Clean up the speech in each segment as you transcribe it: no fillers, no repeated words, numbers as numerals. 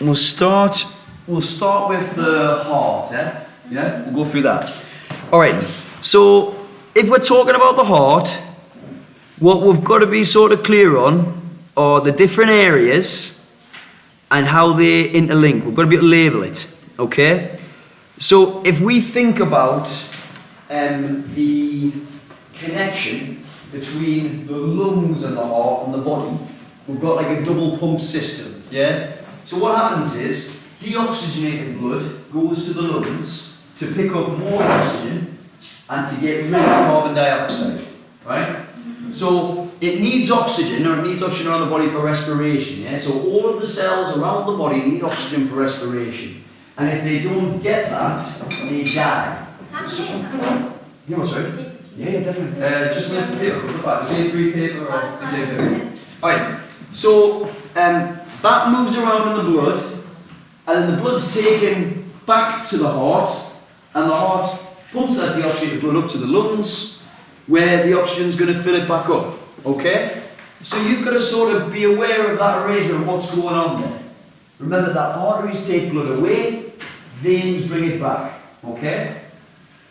we'll start with the heart, yeah? Yeah, we'll go through that. All right, so if we're talking about the heart, what we've got to be sort of clear on are the different areas and how they interlink. We've got to be able to label it, okay? So if we think about the connection between the lungs and the heart and the body, we've got like a double pump system, yeah? So what happens is, deoxygenated blood goes to the lungs to pick up more oxygen and to get rid of carbon dioxide, right? So it needs oxygen, or it needs oxygen around the body for respiration, yeah? So all of the cells around the body need oxygen for respiration. And if they don't get that, they die. So, you know, sorry? Yeah, definitely. Just a paper, look back. Is it free paper or is it paper? Alright, so that moves around in the blood, and then the blood's taken back to the heart, and the heart pumps that deoxygenated blood up to the lungs, where the oxygen's going to fill it back up, okay? So you've got to sort of be aware of that arrangement of what's going on there. Remember that arteries take blood away, veins bring it back, okay?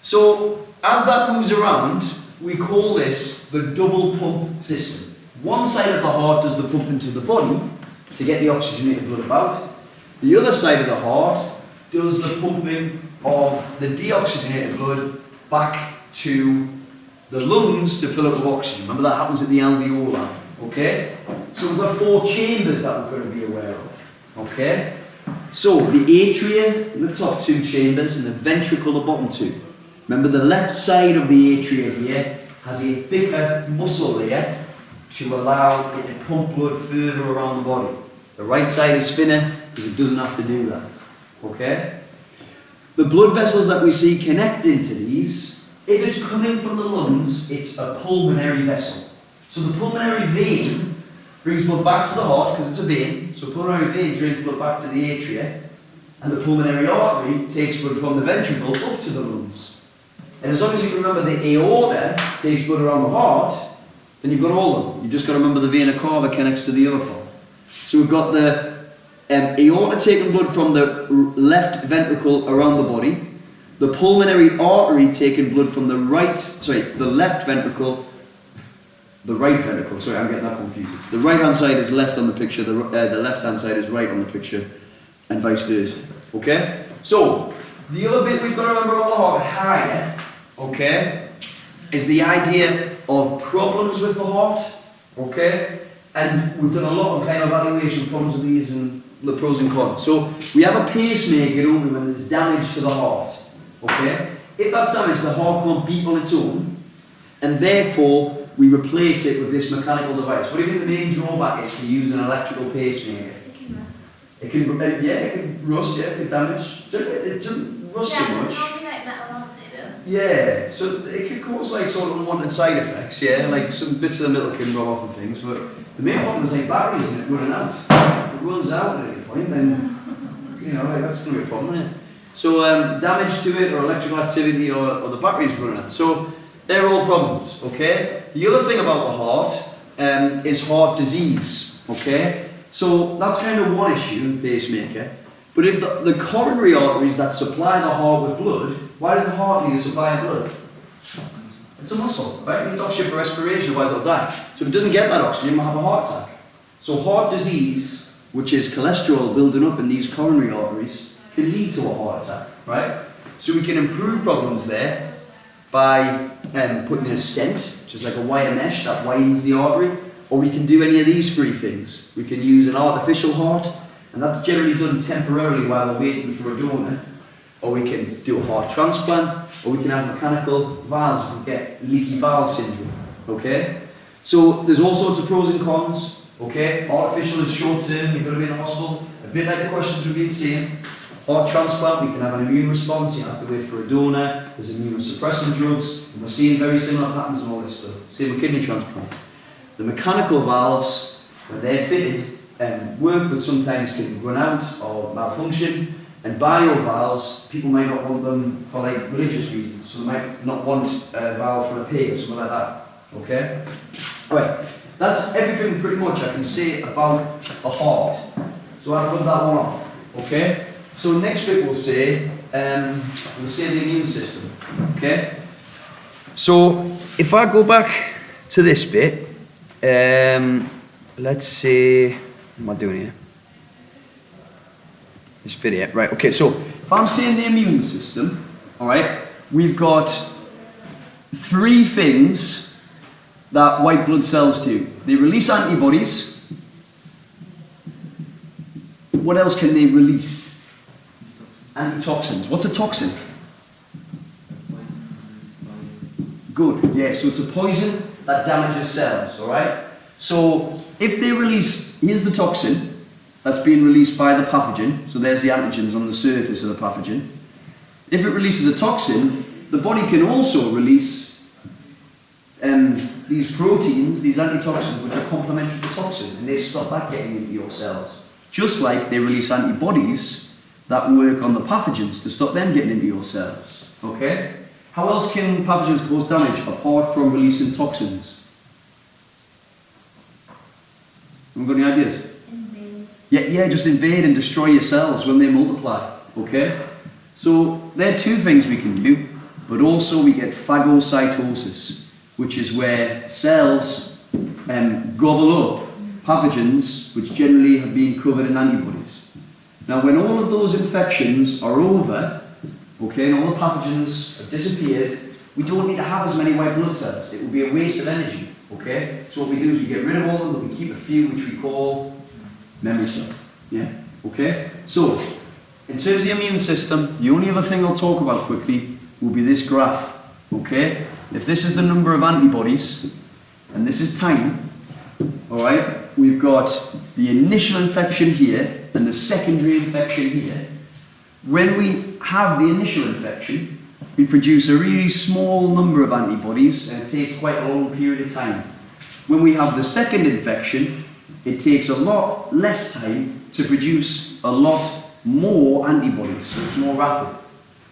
So as that moves around, we call this the double pump system. One side of the heart does the pump into the body to get the oxygenated blood about. The other side of the heart does the pumping of the deoxygenated blood back to the lungs to fill up with oxygen. Remember that happens at the alveoli, okay? So we've got 4 chambers that we're going to be aware of, okay? So the atria, the top 2 chambers, and the ventricle, the bottom 2. Remember the left side of the atria here has a thicker muscle layer to allow it to pump blood further around the body. The right side is thinner because it doesn't have to do that, okay? The blood vessels that we see connecting to these, if it's coming from the lungs, it's a pulmonary vessel. So the pulmonary vein brings blood back to the heart because it's a vein, so pulmonary vein drains blood back to the atria, and the pulmonary artery takes blood from the ventricle up to the lungs. And as long as you remember the aorta takes blood around the heart, then you've got all of them. You've just got to remember the vena cava connects to the other part. So we've got the aorta taking blood from the left ventricle around the body, the pulmonary artery taking blood from the left ventricle, sorry, I'm getting that confused. The right hand side is left on the picture, the left hand side is right on the picture, and vice versa. Okay? So, the other bit we've got to remember on the heart higher, okay, is the idea of problems with the heart, okay? And we've done a lot of kind of evaluation problems with these and the pros and cons. So we have a pacemaker only when there's damage to the heart, okay? If that's damaged, the heart can't beat on its own, and therefore we replace it with this mechanical device. What do you think the main drawback is to use an electrical pacemaker? It can rust. It can rust, it can damage. It doesn't rust so much. It'll be like metal, aren't they? Yeah, so it can cause like sort of unwanted side effects, yeah, like some bits of the middle can rub off and things, but the main problem is like batteries and it running out. If it runs out at any point, then, you know, like, that's going to be a problem, isn't it? So damage to it or electrical activity or the batteries running out. So they're all problems, okay? The other thing about the heart is heart disease, okay? So that's kind of one issue, pacemaker. But if the coronary arteries that supply the heart with blood, why does the heart need a supply of blood? It's a muscle, right? It needs oxygen for respiration, otherwise it'll die. So if it doesn't get that oxygen, it will have a heart attack. So heart disease, which is cholesterol building up in these coronary arteries, can lead to a heart attack, right? So we can improve problems there by putting in a stent, which is like a wire mesh that widens the artery, or we can do any of these 3 things. We can use an artificial heart, and that's generally done temporarily while we're waiting for a donor, or we can do a heart transplant, or we can have mechanical valves if we get leaky valve syndrome, okay? So there's all sorts of pros and cons, okay? Artificial is short term, you've got to be in the hospital, a bit like the questions we've been seeing. Heart transplant, we can have an immune response, you have to wait for a donor, there's immunosuppressant drugs, and we're seeing very similar patterns and all this stuff. Same with kidney transplant. The mechanical valves, when they're fitted, work, but sometimes can run out or malfunction. And biovalves, people might not want them for like religious reasons, so they might not want a valve for a pig or something like that. Okay? Alright, that's everything pretty much I can say about the heart. So I've put that one off. Okay? So next bit we'll say the immune system. Okay? So if I go back to this bit, let's say, what am I doing here? This bit here, right? Okay, so if I'm saying the immune system, all right, we've got 3 things that white blood cells do. They release antibodies. What else can they release? Antitoxins. What's a toxin? Good, yeah, so it's a poison that damages cells, alright? So if they release, here's the toxin that's being released by the pathogen, so there's the antigens on the surface of the pathogen. If it releases a toxin, the body can also release these proteins, these antitoxins, which are complementary to toxin, and they stop that getting into your cells. Just like they release antibodies that work on the pathogens to stop them getting into your cells. Okay? How else can pathogens cause damage apart from releasing toxins? Have you got any ideas? Invade. Yeah, just invade and destroy your cells when they multiply. Okay? So there are 2 things we can do, but also we get phagocytosis, which is where cells gobble up pathogens which generally have been covered in antibodies. Now when all of those infections are over, okay, and all the pathogens have disappeared, we don't need to have as many white blood cells. It would be a waste of energy, okay? So what we do is we get rid of all of them, but we keep a few which we call memory cells, yeah, okay? So, in terms of the immune system, the only other thing I'll talk about quickly will be this graph, okay? If this is the number of antibodies, and this is time, alright, we've got the initial infection here, and the secondary infection here. When we have the initial infection, we produce a really small number of antibodies, and it takes quite a long period of time. When we have the second infection, it takes a lot less time to produce a lot more antibodies, so it's more rapid.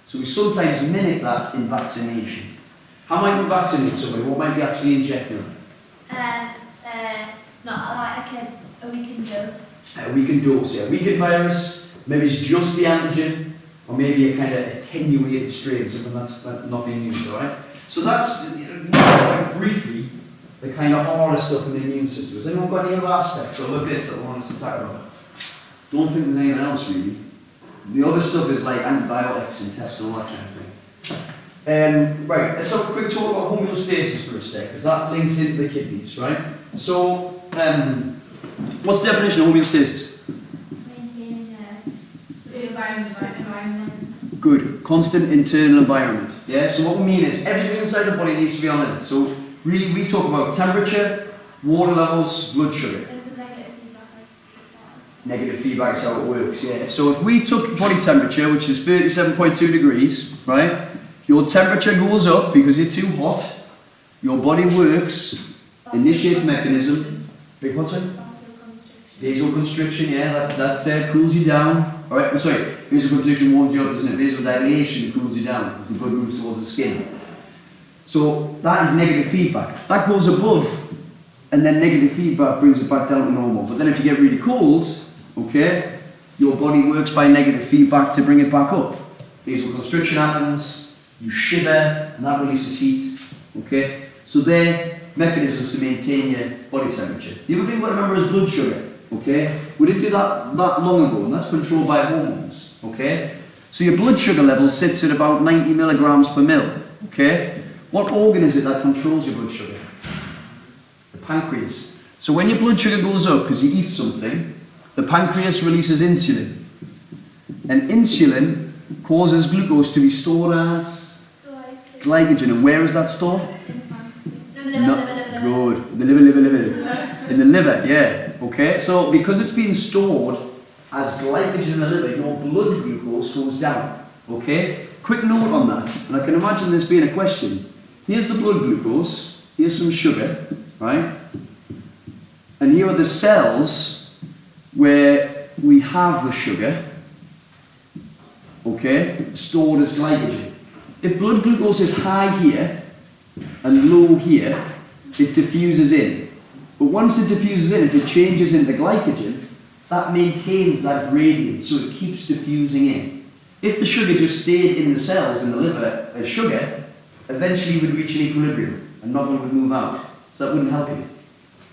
So we sometimes mimic that in vaccination. How might we vaccinate somebody? What might we actually inject them? Not like a weakened dose. A weakened dose, yeah. A weakened virus, maybe it's just the antigen, or maybe a kind of attenuated strain, something that's not being used, alright? So that's, quite briefly, the kind of harder stuff in the immune system. Has anyone got any other aspects or other bits that we want us to talk about? Don't think there's anything else really. The other stuff is like antibiotics and tests and all that kind of thing. Right, let's have a quick talk about homeostasis for a sec, because that links into the kidneys, right? So, what's the definition of homeostasis? Maintaining the environment. Good, constant internal environment. Yeah, so what we mean is everything inside the body needs to be on limit. So, really, we talk about temperature, water levels, blood sugar. It's a negative feedback. Negative feedback is how it works, yeah. So if we took body temperature, which is 37.2 degrees, right? Your temperature goes up because you're too hot. Your body works, initiates mechanism. Big what, sorry? Vasoconstriction, yeah, that cools you down. Alright, I'm sorry, vasoconstriction warms you up, isn't it? Vasodilation cools you down because the blood moves towards the skin. So that is negative feedback. That goes above, and then negative feedback brings it back down to normal. But then if you get really cold, okay, your body works by negative feedback to bring it back up. Vasoconstriction happens, you shiver, and that releases heat, okay? So they're mechanisms to maintain your body temperature. The other thing we've got to remember is blood sugar, okay? We didn't do that long ago, and that's controlled by hormones, okay? So your blood sugar level sits at about 90 milligrams per mil, okay? What organ is it that controls your blood sugar? The pancreas. So when your blood sugar goes up because you eat something, the pancreas releases insulin. And insulin causes glucose to be stored as glycogen. And where is that stored? Good. The liver. In the liver, yeah. Okay, so because it's being stored as glycogen in the liver, your blood glucose goes down. Okay? Quick note on that, and I can imagine this being a question. Here's the blood glucose, here's some sugar, right? And here are the cells where we have the sugar, okay, stored as glycogen. If blood glucose is high here and low here, it diffuses in. But once it diffuses in, if it changes into glycogen, that maintains that gradient, so it keeps diffusing in. If the sugar just stayed in the cells in the liver as sugar, eventually you would reach an equilibrium and nothing would move out. So that wouldn't help you.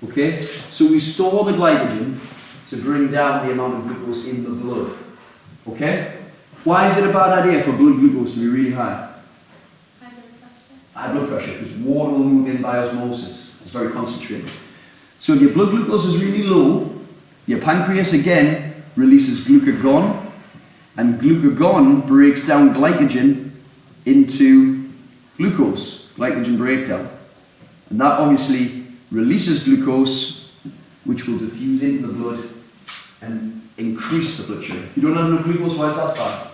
Okay? So we store the glycogen to bring down the amount of glucose in the blood. Okay? Why is it a bad idea for blood glucose to be really high? High blood pressure, because water will move in by osmosis. It's very concentrated. So if your blood glucose is really low, your pancreas again releases glucagon, and glucagon breaks down glycogen into glucose, glycogen breakdown. And that obviously releases glucose, which will diffuse into the blood and increase the blood sugar. If you don't have enough glucose, why is that bad?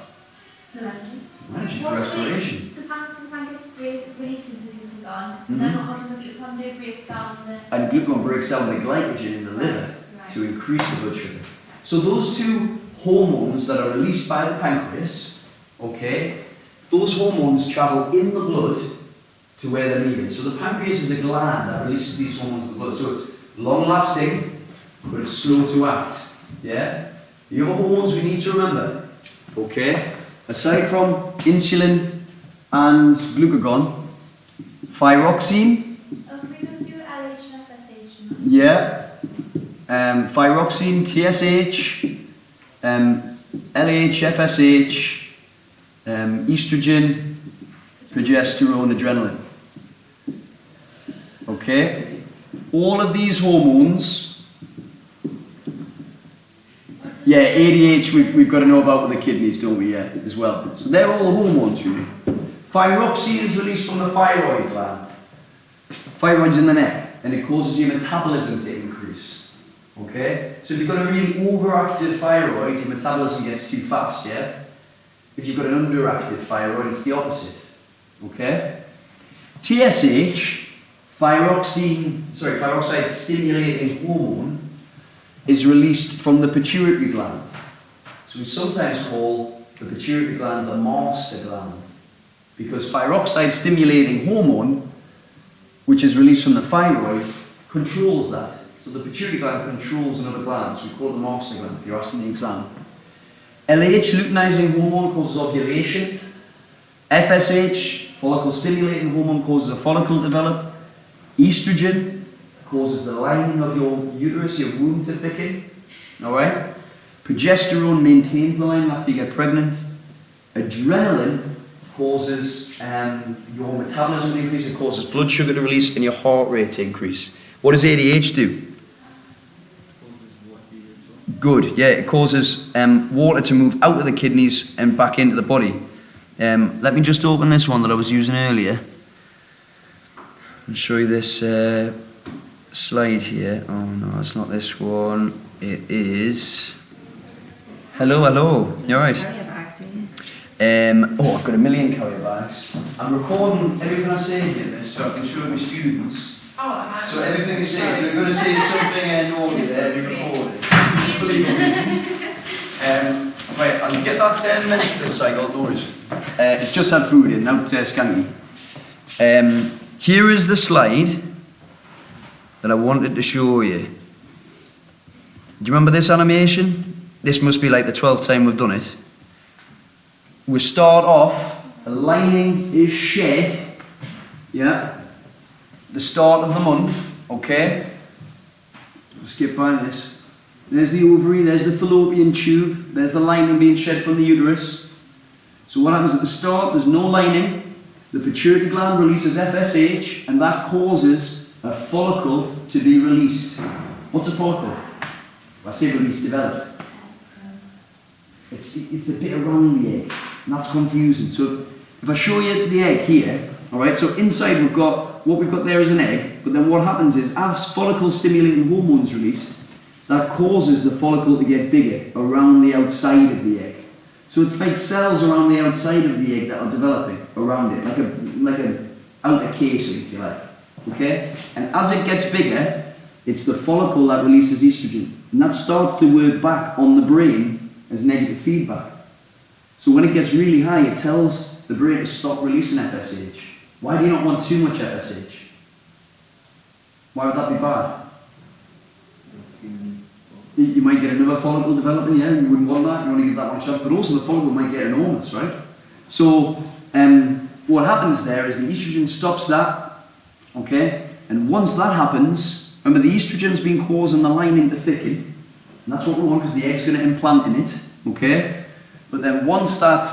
Energy for respiration. So pancreas releases the glucagon, then what does the glucagon do? Break down the... And glucagon breaks down the glycogen in the liver to increase the blood sugar. So those two hormones that are released by the pancreas, okay, those hormones travel in the blood to where they're needed. So the pancreas is a gland that releases these hormones in the blood. So it's long-lasting, but it's slow to act. Yeah? The other hormones we need to remember, okay, aside from insulin and glucagon, thyroxine. Oh, we don't do LH and FSH. Yeah. Thyroxine, TSH, LH, FSH, estrogen, progesterone, adrenaline. Okay? All of these hormones. Yeah, ADH we've got to know about with the kidneys, don't we? Yeah, as well. So they're all the hormones, really. Thyroxine is released from the thyroid gland. Thyroid's in the neck, and it causes your metabolism to increase. Okay? So if you've got a really overactive thyroid, your metabolism gets too fast, yeah? If you've got an underactive thyroid, it's the opposite. Okay? TSH, thyroxide stimulating hormone, is released from the pituitary gland. So we sometimes call the pituitary gland the master gland, because thyroxide stimulating hormone, which is released from the thyroid, controls that. So the pituitary gland controls another gland, so we call it the master gland if you're asking the exam. LH, luteinizing hormone, causes ovulation. FSH, follicle stimulating hormone, causes a follicle to develop. Estrogen causes the lining of your uterus, your womb to thicken. Alright? Progesterone maintains the lining after you get pregnant. Adrenaline causes your metabolism to increase, it causes blood sugar to release and your heart rate to increase. What does ADH do? Good, yeah, it causes water to move out of the kidneys and back into the body. Let me just open this one that I was using earlier and show you this slide here. Oh no, it's not this one. It is... Hello, you alright? I've got a million carrier bags. I'm recording everything I say in this so I can show my students. So everything you say, if you're going to say something naughty there, be recorded. Just for legal reasons. Right, I'll get that menstrual cycle, no worries. It's just had food in, not skanky. Here is the slide that I wanted to show you. Do you remember this animation? This must be like the 12th time we've done it. We start off, the lining is shed, yeah, the start of the month, okay? We'll skip by this. There's the ovary, there's the fallopian tube, there's the lining being shed from the uterus. So what happens at the start, there's no lining, the pituitary gland releases FSH, and that causes a follicle to be released. What's a follicle? I say released, developed. It's the bit around the egg, and that's confusing. So if I show you the egg here, alright, so inside what we've got there is an egg, but then what happens is, as follicle stimulating hormones released, that causes the follicle to get bigger around the outside of the egg. So it's like cells around the outside of the egg that are developing around it, like a outer casing, if you like. Okay? And as it gets bigger, it's the follicle that releases estrogen, and that starts to work back on the brain as negative feedback. So when it gets really high, it tells the brain to stop releasing FSH. Why do you not want too much FSH? Why would that be bad? you might get another follicle developing, yeah, you wouldn't want that, you want to give that one a chance, but also the follicle might get enormous, right? So, what happens there is the estrogen stops that, okay, and once that happens, remember the estrogen's been causing the lining to thicken, and that's what we want because the egg's going to implant in it, okay? But then once that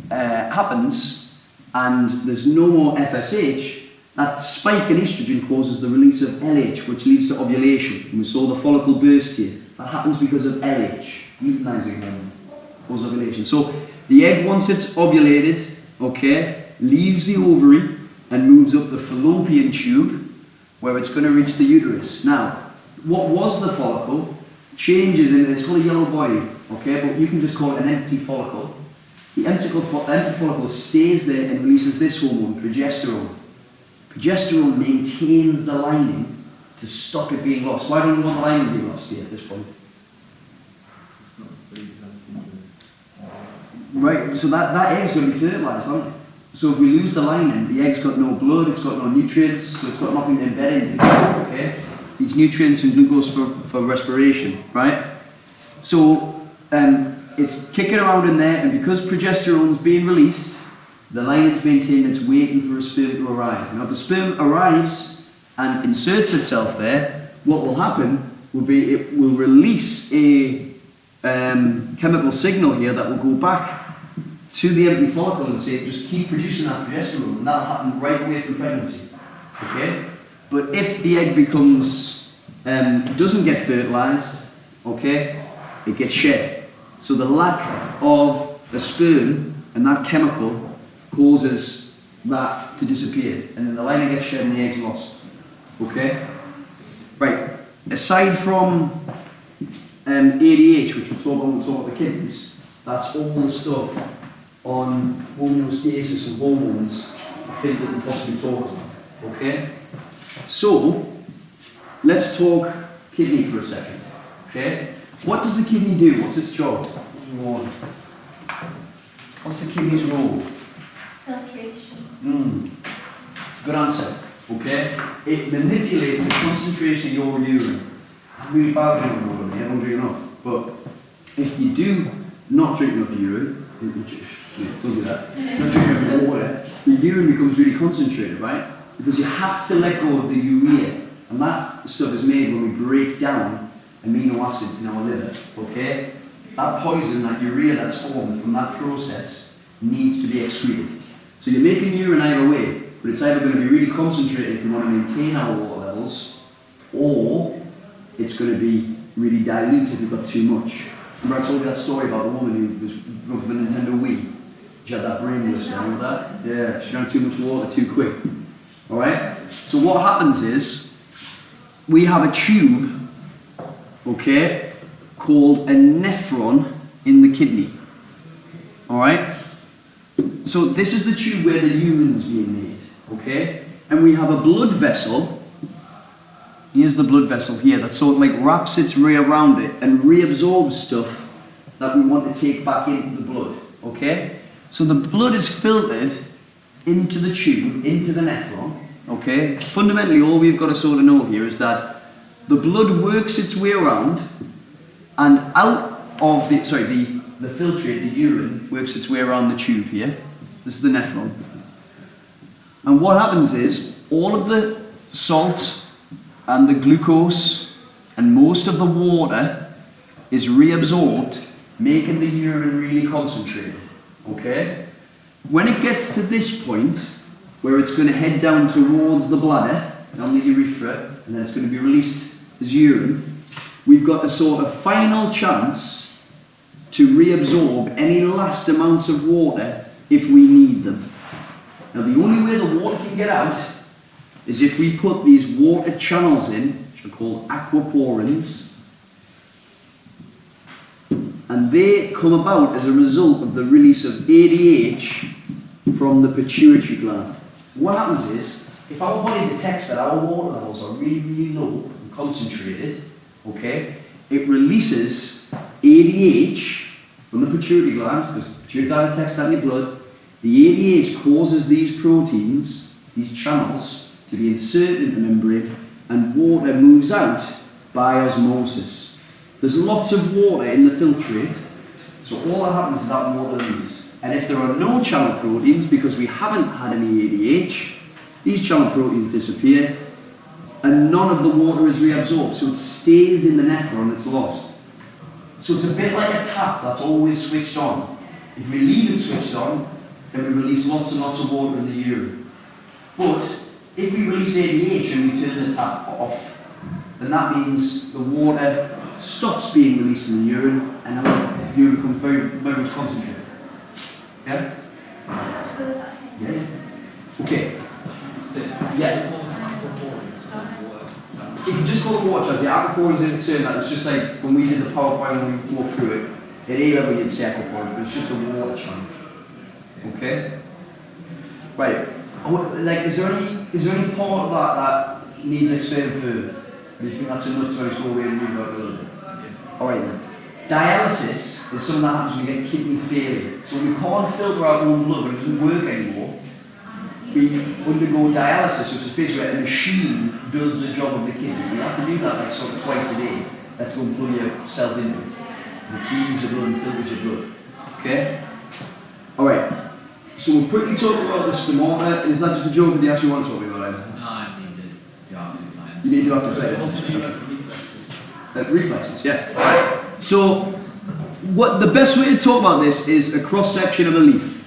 happens, and there's no more FSH, that spike in estrogen causes the release of LH, which leads to ovulation. And we saw the follicle burst here. That happens because of LH, luteinizing hormone, causes ovulation. So the egg, once it's ovulated, okay, leaves the ovary and moves up the fallopian tube, where it's going to reach the uterus. Now, what was the follicle changes into this called a yellow body, okay, but you can just call it an empty follicle. The empty follicle stays there and releases this hormone, progesterone. Progesterone maintains the lining to stop it being lost. Why don't we want the lining being lost here at this point? Right, so that egg's going to be fertilised, isn't it? So if we lose the lining, the egg's got no blood, it's got no nutrients, so it's got nothing to embed into, okay? It's nutrients and glucose for respiration, right? So it's kicking around in there, and because progesterone's being released, the lining's maintained, it's waiting for a sperm to arrive. Now if the sperm arrives and inserts itself there, what will happen will be it will release a chemical signal here that will go back to the empty follicle and say, just keep producing that progesterone, and that'll happen right away from pregnancy, okay? But if the egg becomes, doesn't get fertilized, okay, it gets shed. So the lack of the sperm and that chemical causes that to disappear, and then the lining gets shed and the egg's lost, okay? Right, aside from ADH, which we'll talk about the kidneys, that's all the stuff on homeostasis and hormones I think that we possibly talk about, okay? So, let's talk kidney for a second, okay? What does the kidney do? What's its job? What's the kidney's role? Filtration. Good answer, okay? It manipulates the concentration of your urine. I'm really bad drinking water, I don't drink enough. But if you do not drink enough urine, don't do that, not drink enough water, the urine becomes really concentrated, right? Because you have to let go of the urea. And that stuff is made when we break down amino acids in our liver, okay? That poison, that urea that's formed from that process needs to be excreted. So you're making urine either way, but it's either going to be really concentrated if we want to maintain our water levels, or it's going to be really dilute if we've got too much. Remember I told you that story about the woman who was going for the Nintendo Wii? She had that brain blister, remember that? Yeah, she drank too much water too quick. Alright? So what happens is, we have a tube, okay, called a nephron in the kidney. Alright? So this is the tube where the urine's being made, okay? And we have a blood vessel. Here's the blood vessel here that sort of like wraps its way around it and reabsorbs stuff that we want to take back into the blood, okay? So the blood is filtered into the tube, into the nephron, okay? Fundamentally, all we've got to sort of know here is that the blood works its way around, and out of the filtrate, the urine, works its way around the tube here. This is the nephron. And what happens is, all of the salt and the glucose and most of the water is reabsorbed, making the urine really concentrated, okay? When it gets to this point, where it's going to head down towards the bladder, down the urethra, and then it's going to be released as urine, we've got a sort of final chance to reabsorb any last amounts of water if we need them. Now the only way the water can get out is if we put these water channels in, which are called aquaporins, and they come about as a result of the release of ADH from the pituitary gland. What happens is, if our body detects that our water levels are really, really low and concentrated, okay, it releases ADH from the pituitary gland, because the pituitary gland detects that in your blood. The ADH causes these proteins, these channels, to be inserted in the membrane, and water moves out by osmosis. There's lots of water in the filtrate, so all that happens is that water leaves. And if there are no channel proteins, because we haven't had any ADH, these channel proteins disappear, and none of the water is reabsorbed, so it stays in the nephron, it's lost. So it's a bit like a tap that's always switched on. If we leave it switched on, then we release lots and lots of water in the urine. But if we release ADH and we turn the tap off, then that means the water stops being released in the urine and the urine becomes very, very much concentrated. Yeah? Yeah. Okay. Yeah. You can just call it water charge. The aquaporin is in a term that it's just like when we did the PowerPoint when we walked through it. At A level you'd say aquaporin, but it's just a water chunk. Okay? Right. Like, is there any part of that needs explaining further? Do you think that's enough to just go away and move out a little bit? Alright then. Dialysis is something that happens when you get kidney failure. So when we can't filter our own blood, when it doesn't work anymore, we undergo dialysis, which is basically where a machine does the job of the kidney. You have to do that like sort of twice a day. That's going to plug yourself into it. And it cleans your blood and filters your blood. Okay? Alright. So we'll quickly talk about the stomata. Is that just a joke that you actually want to talk about? No, I need to do active science. You need to do active science. Reflexes, yeah. So, what the best way to talk about this is a cross-section of a leaf.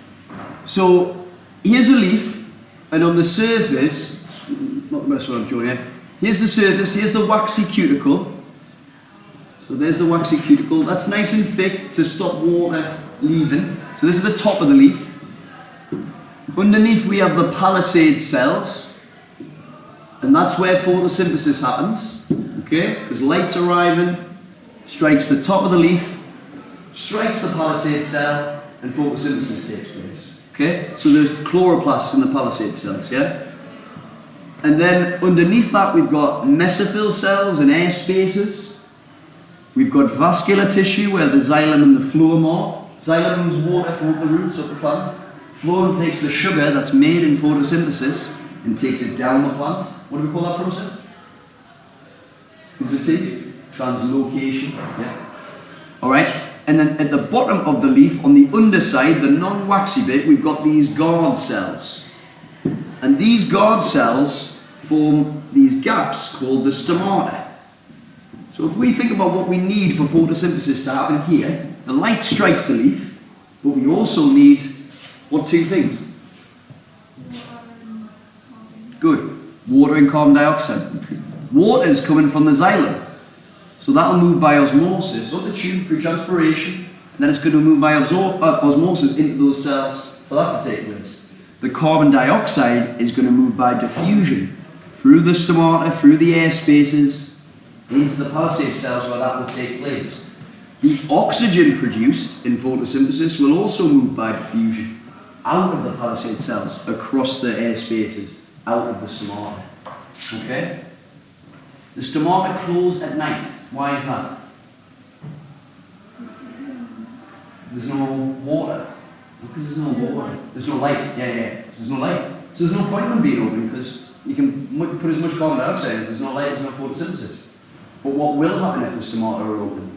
So, here's a leaf, and on the surface, not the best way I'm showing you, here's the surface, here's the waxy cuticle. So there's the waxy cuticle, that's nice and thick to stop water leaving. So this is the top of the leaf. Underneath we have the palisade cells, and that's where photosynthesis happens. Okay, because light's arriving, strikes the top of the leaf, strikes the palisade cell, and photosynthesis takes place. Okay, so there's chloroplasts in the palisade cells, yeah? And then underneath that we've got mesophyll cells and air spaces. We've got vascular tissue where the xylem and the phloem are. Xylem moves water from the roots of the plant. Phloem takes the sugar that's made in photosynthesis and takes it down the plant. What do we call that process? Translocation. Yeah. Alright, and then at the bottom of the leaf, on the underside, the non-waxy bit, we've got these guard cells. And these guard cells form these gaps called the stomata. So if we think about what we need for photosynthesis to happen here, the light strikes the leaf, but we also need, what two things? Good. Water and carbon dioxide. Water is coming from the xylem. So that'll move by osmosis up the tube through transpiration, and then it's going to move by osmosis into those cells for that to take place. The carbon dioxide is going to move by diffusion through the stomata, through the air spaces, into the palisade cells where that will take place. The oxygen produced in photosynthesis will also move by diffusion out of the palisade cells, across the air spaces, out of the stomata. Okay? The stomata close at night. Why is that? There's no water. Because there's no water. There's no light. Yeah. There's no light. So there's no point in them being open because you can put as much carbon dioxide in. There's no light, there's no photosynthesis. But what will happen if the stomata are open?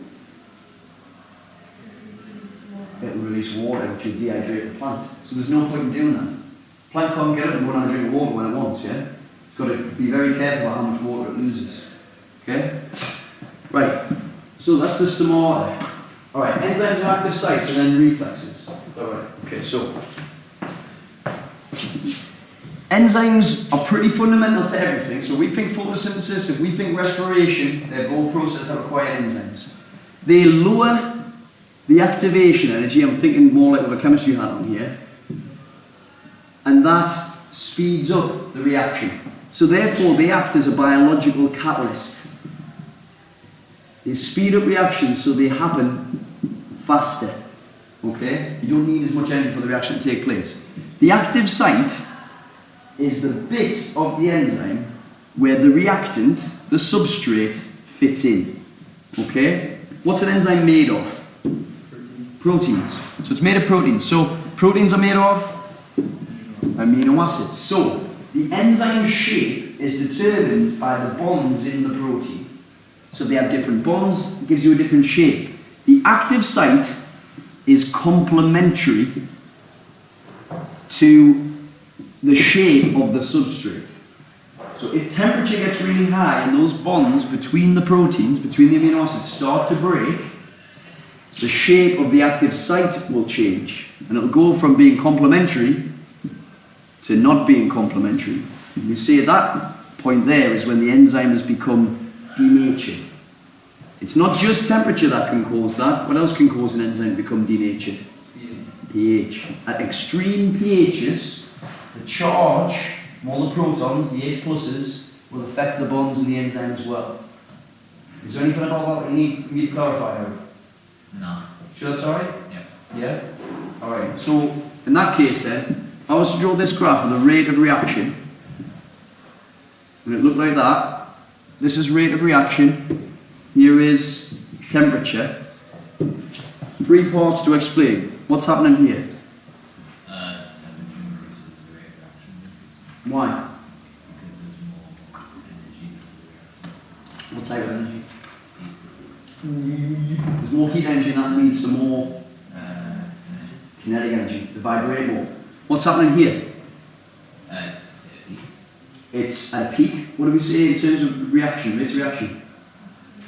It will release water, which will dehydrate the plant. So there's no point in doing that. The plant can't get up and run out and drink water when it wants, yeah? It's got to be very careful about how much water it loses. Okay? Right. So that's the stomata. Alright, enzymes are active sites and then reflexes. Alright, okay, so enzymes are pretty fundamental to everything. So we think photosynthesis, if we think respiration, they're both processes that require enzymes. They lower the activation energy, I'm thinking more like what a chemistry hat on here, and that speeds up the reaction. So therefore they act as a biological catalyst. They speed up reactions so they happen faster. Okay? You don't need as much energy for the reaction to take place. The active site is the bit of the enzyme where the reactant, the substrate, fits in. Okay? What's an enzyme made of? Proteins. So it's made of proteins. So proteins are made of amino acids. So the enzyme shape is determined by the bonds in the protein. So they have different bonds, it gives you a different shape. The active site is complementary to the shape of the substrate. So if temperature gets really high and those bonds between the proteins, between the amino acids start to break, the shape of the active site will change. And it'll go from being complementary to not being complementary. And we see at that point there is when the enzyme has become denatured. It's not just temperature that can cause that. What else can cause an enzyme to become denatured? pH. At extreme pHs, the charge from all the protons, the H pluses, will affect the bonds in the enzyme as well. Is there anything at all that you need me to clarify here? No. Sure that's alright? Yeah. Yeah? Alright, so in that case then, if I was to draw this graph of the rate of reaction, and it looked like that, this is rate of reaction, here is temperature. 3 parts to explain. What's happening here? It's temperature increases, the rate of reaction decreases. Why? Because there's more energy for the reaction. What type of energy? There's more heat energy and that leads to more kinetic energy, the vibrate more. What's happening here? It's a peak. It's at a peak. What do we say in terms of reaction, rate of reaction?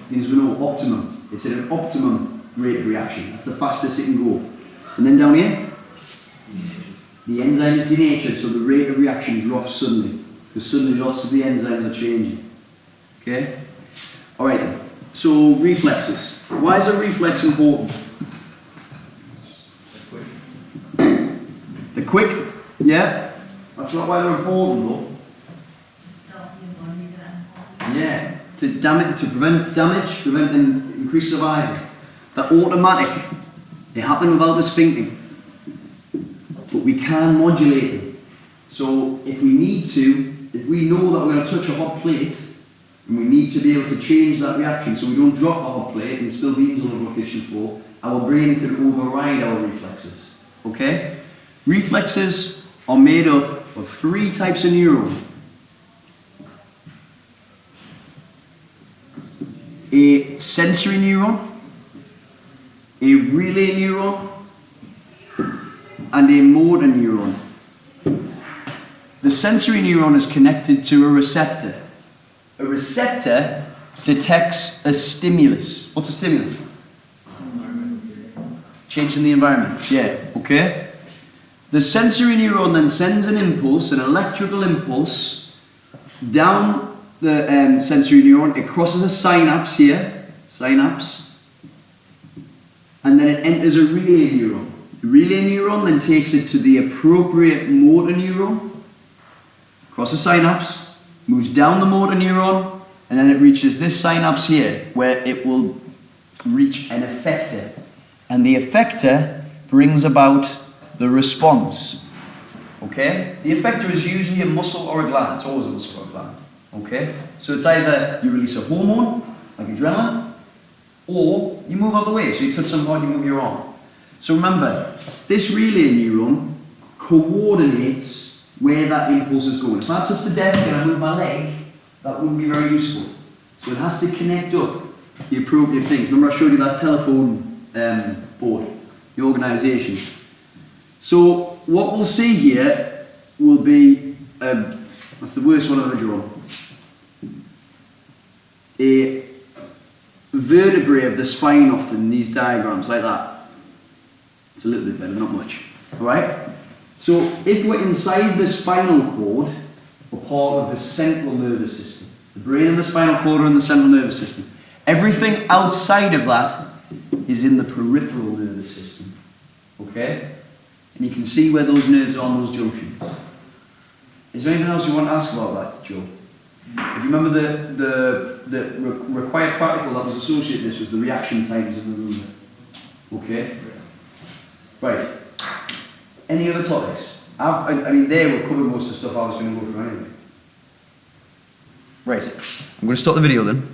Means we know optimum. It's at an optimum rate of reaction. That's the fastest it can go. And then down here, the enzyme is denatured, so the rate of reaction drops suddenly. Because suddenly lots of the enzymes are changing. Okay? Alright then. So reflexes. Why is a reflex important? They're quick. Yeah? That's not why they're important though. Stop your body then. Yeah. To prevent damage, prevent and increase survival. They're automatic. They happen without us thinking. But we can modulate them. So if we need to, if we know that we're going to touch a hot plate, and we need to be able to change that reaction so we don't drop the hot plate and still beans all over our kitchen floor, our brain can override our reflexes. Okay? Reflexes are made up of 3 types of neuron. A sensory neuron, a relay neuron, and a motor neuron. The sensory neuron is connected to a receptor. A receptor detects a stimulus. What's a stimulus? Change in the environment. Yeah, okay. The sensory neuron then sends an impulse, an electrical impulse, down the sensory neuron. It crosses a synapse here, synapse, and then it enters a relay neuron. The relay neuron then takes it to the appropriate motor neuron, across a synapse, moves down the motor neuron, and then it reaches this synapse here, where it will reach an effector. And the effector brings about the response. Okay? The effector is usually a muscle or a gland. It's always a muscle or a gland. Okay? So it's either you release a hormone, like adrenaline, or you move out of the way. So you touch somebody, you move your arm. So remember, this relay neuron coordinates where that impulse is going. If I touch the desk and I move my leg, that wouldn't be very useful. So it has to connect up the appropriate things. Remember I showed you that telephone board, the organisation. So what we'll see here will be, that's the worst one I've ever drawn, a vertebrae of the spine often in these diagrams, like that. It's a little bit better, not much. Alright? So if we're inside the spinal cord, we're part of the central nervous system. The brain and the spinal cord are in the central nervous system. Everything outside of that is in the peripheral nervous system. Okay? And you can see where those nerves are on those junctions. Is there anything else you want to ask about that, Joe? If you remember the required practical that was associated with this was the reaction times in the room. Okay? Right. Any other topics? I mean, there we've covered most of the stuff I was going to go through anyway. Right. I'm going to stop the video then.